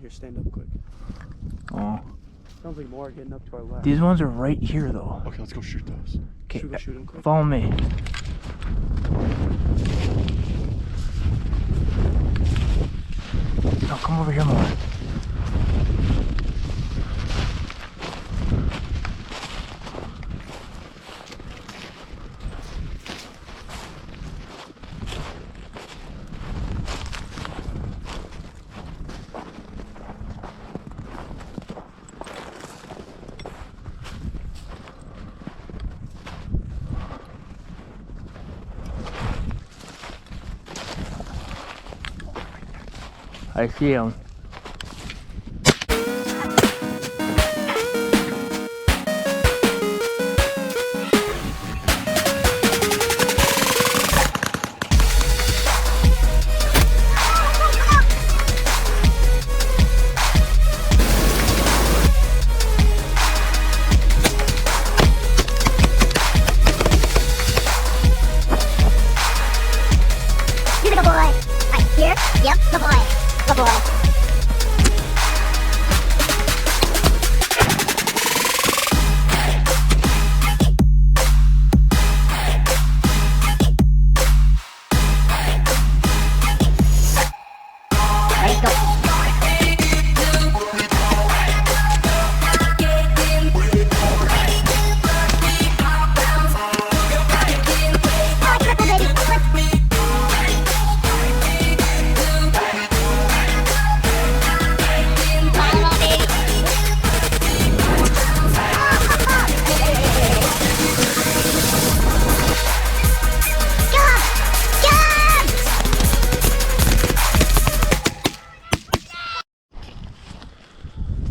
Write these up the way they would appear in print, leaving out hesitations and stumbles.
Here, stand up quick. Oh. Sounds like more getting up to our left. These ones are right here though. Okay, let's go shoot those. Okay, Should we go shoot them quick? follow me. No, come over here more. I see him. You're the good boy. Right here. Yep, good boy. Good boy.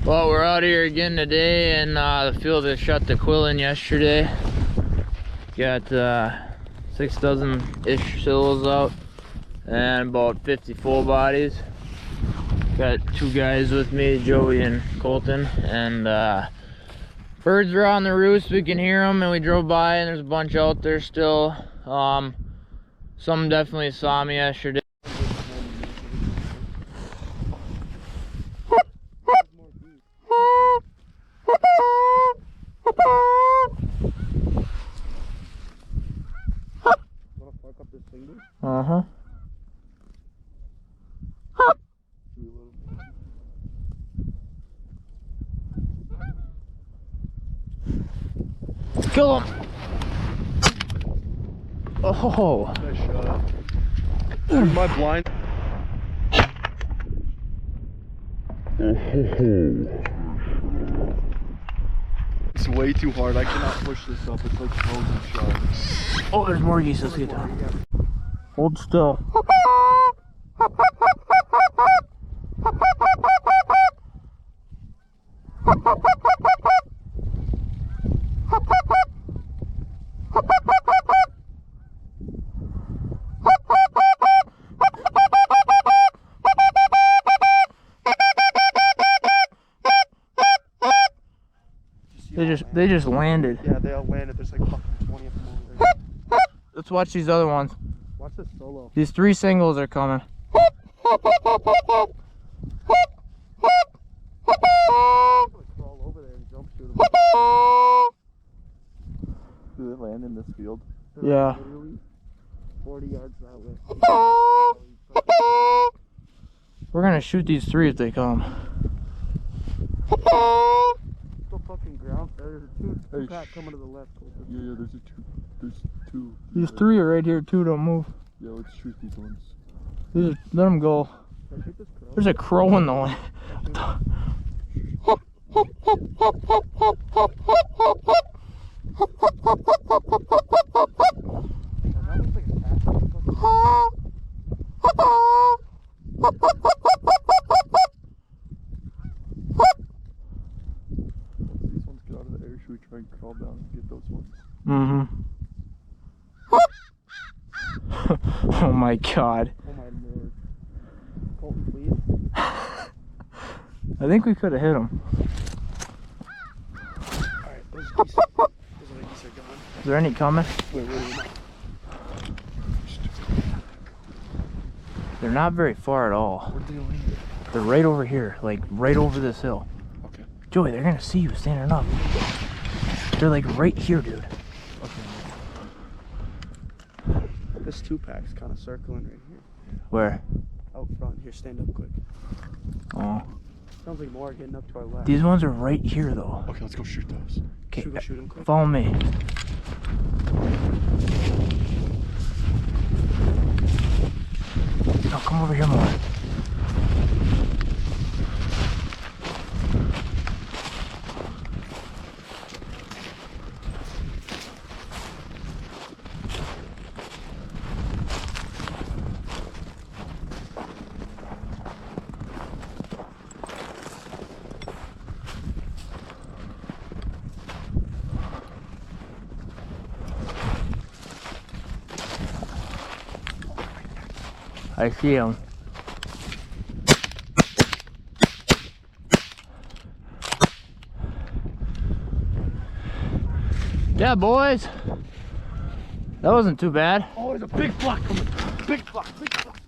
Well, we're out here again today, and the field that shot the quill in yesterday. Got 6 dozen-ish sills out and about 50 full bodies. Got 2 guys with me, Joey and Colton, and birds are on the roost. We can hear them, and we drove by, and there's a bunch out there still. Some definitely saw me yesterday. Uh-huh. Kill him! Oh! Nice shot. My blind. It's way too hard. I cannot push this up. It's like frozen shot. Oh, there's more geese. Let's get down. Hold still. They just landed. Yeah, they all landed. There's like fucking 20 of them over there. Let's watch these other ones. Watch this solo. These 3 singles are coming. Crawl over there and jump shoot them. Do they land in this field? Yeah. Literally 40 yards that way. We're gonna shoot these 3 if they come. Still fucking ground. There's 2 pack coming to the left. Yeah, there's 2. These 3 are right here too. Don't move. Yeah, let's shoot these ones. Let them go. There's a crow in the way. These ones get out of the air. Should we try and crawl down and get those ones? Mm-hmm. Oh my god. Oh my lord. Colton, please. I think we could have hit him. Alright, those geese are gone. Is there any coming? Wait. They're not very far at all. Where'd they land? They're right over here, like right over this hill. Okay. Joey, they're gonna see you standing up. They're like right here, dude. Okay. This 2-pack's kind of circling right here. Where? Out front. Here, stand up quick. Oh. Sounds like more getting up to our left. These ones are right here, though. Okay, let's go shoot those. Okay, Should we go shoot them quick? follow me. No, come over here more. I see him. Yeah, boys. That wasn't too bad. Oh, there's a big flock coming. Big flock, big flock.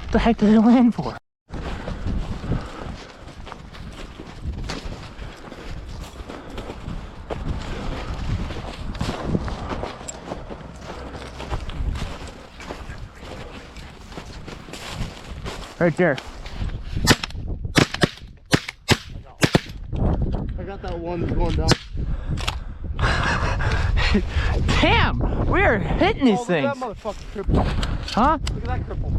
What the heck did it land for? Right there. I got that one going down. Damn! We are hitting these things. Look at that motherfucker cripple. Huh? Look at that cripple.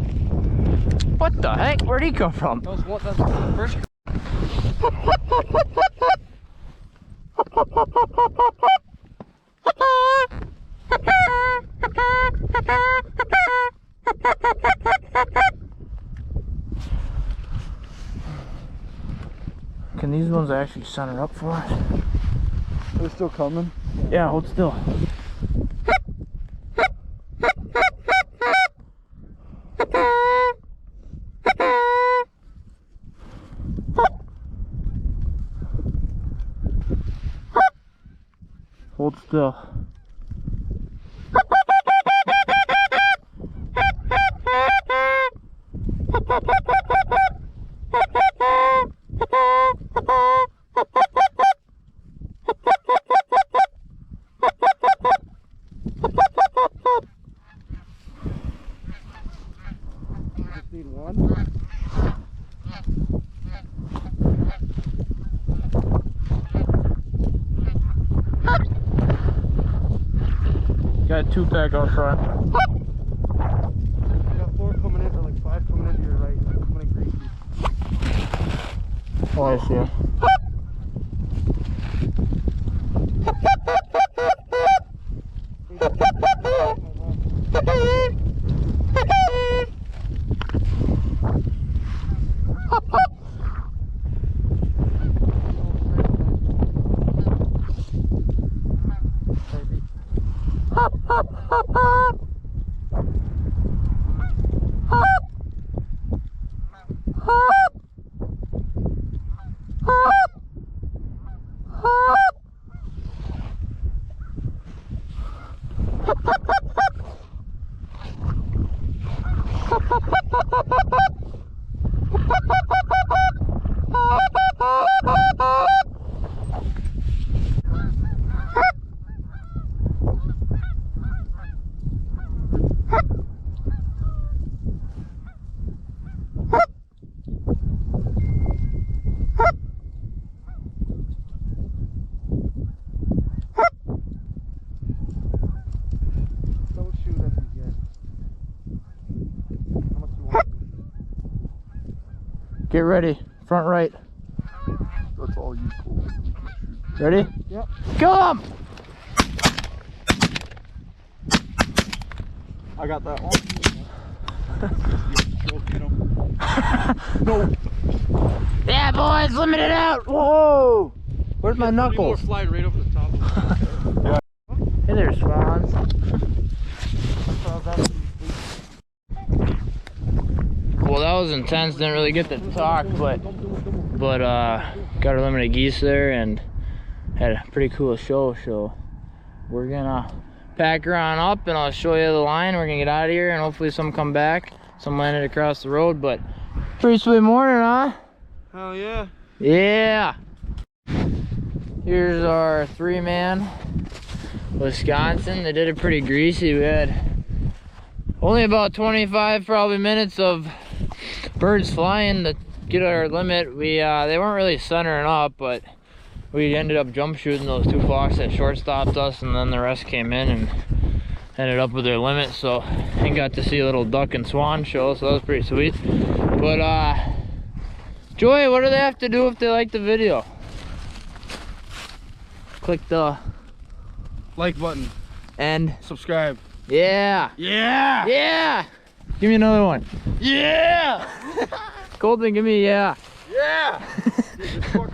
What the heck? Where'd he come from? That was what? That's the first. Can these ones actually center up for us? They're still coming. Yeah, hold still. Hold still. Just need one. Got a 2-pack out front. You got 4 coming in, or like 5 coming into your right. Coming in green. Oh, I see. Don't shoot us again. How much you want? Get ready. front right. That's all you pull. Ready? Yep. Kill him! I got that one. No. Yeah, boys, limit it out. Whoa! Where's my knuckles? Slide right over the top of Hey there, swans. Well, that was intense. Didn't really get to talk, but got our limited geese there and had a pretty cool show. So we're gonna pack her on up and I'll show you the line. We're gonna get out of here and hopefully some come back. Some landed across the road, but pretty sweet morning, huh? Hell yeah. Yeah. Here's our 3-man Wisconsin. They did it pretty greasy. We had only about 25 probably minutes of birds flying to get our limit. They weren't really centering up, but we ended up jump shooting those 2 flocks that short stopped us, and then the rest came in and ended up with their limit. So I got to see a little duck and swan show, so that was pretty sweet. But Joy, what do they have to do if they like the video? Click the Like button. and Subscribe. yeah. Yeah. Yeah. Give me another one. Yeah. Colton, give me a yeah. Yeah.